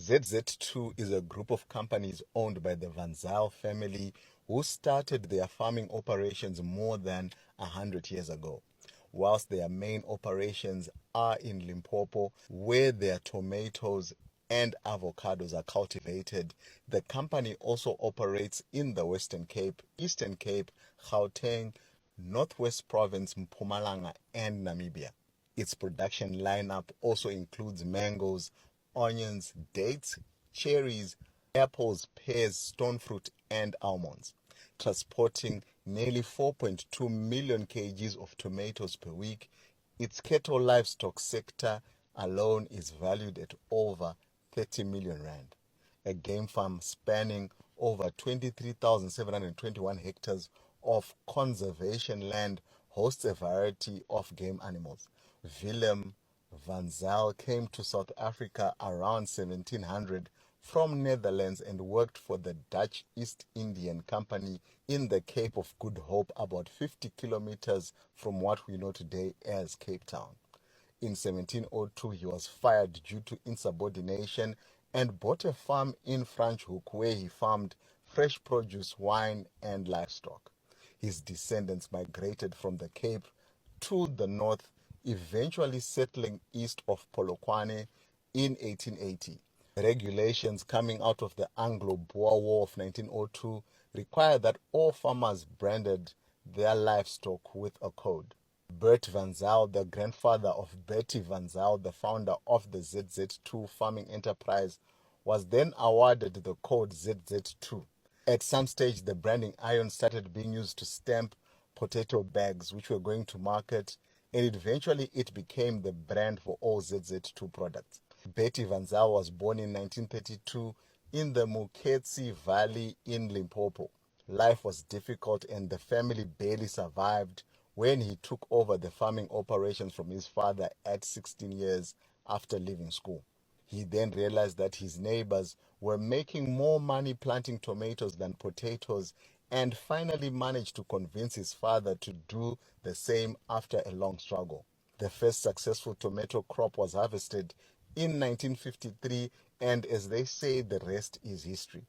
ZZ2 is a group of companies owned by the Van Zyl family who started their farming operations more than 100 years ago. Whilst their main operations are in Limpopo, where their tomatoes and avocados are cultivated, the company also operates in the Western Cape, Eastern Cape, Gauteng, Northwest Province, Mpumalanga, and Namibia. Its production lineup also includes mangoes, onions, dates, cherries, apples, pears, stone fruit, and almonds, transporting nearly 4.2 million kgs of tomatoes per week. Its cattle livestock sector alone is valued at over 30 million rand. A game farm spanning over 23,721 hectares of conservation land hosts a variety of game animals. Willem Van Zyl came to South Africa around 1700 from Netherlands and worked for the Dutch East Indian Company in the Cape of Good Hope, about 50 kilometers from what we know today as Cape Town. In 1702, he was fired due to insubordination and bought a farm in Franschhoek where he farmed fresh produce, wine, and livestock. His descendants migrated from the Cape to the north, eventually settling east of Polokwane in 1880. Regulations coming out of the Anglo-Boer War of 1902 required that all farmers branded their livestock with a code. Bert Van Zyl, the grandfather of Betty Van Zyl, the founder of the ZZ2 farming enterprise, was then awarded the code ZZ2. At some stage, the branding iron started being used to stamp potato bags which were going to market, and eventually it became the brand for all ZZ2 products. Betty Van Zyl was born in 1932 in the Muketsi Valley in Limpopo. Life was difficult and the family barely survived when he took over the farming operations from his father at 16 years after leaving school. He then realized that his neighbors were making more money planting tomatoes than potatoes, and finally managed to convince his father to do the same after a long struggle. The first successful tomato crop was harvested in 1953, and as they say, the rest is history.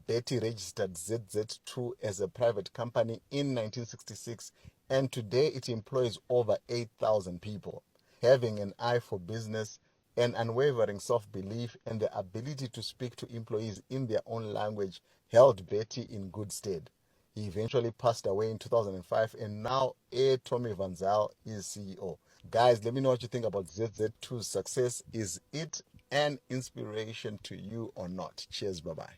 Betty registered ZZ2 as a private company in 1966, and today it employs over 8,000 people. Having an eye for business, an unwavering self-belief, and the ability to speak to employees in their own language held Betty in good stead. He eventually passed away in 2005, and now Tommy Van Zyl is CEO. Guys, let me know what you think about ZZ2's success. Is it an inspiration to you or not? Cheers, bye-bye.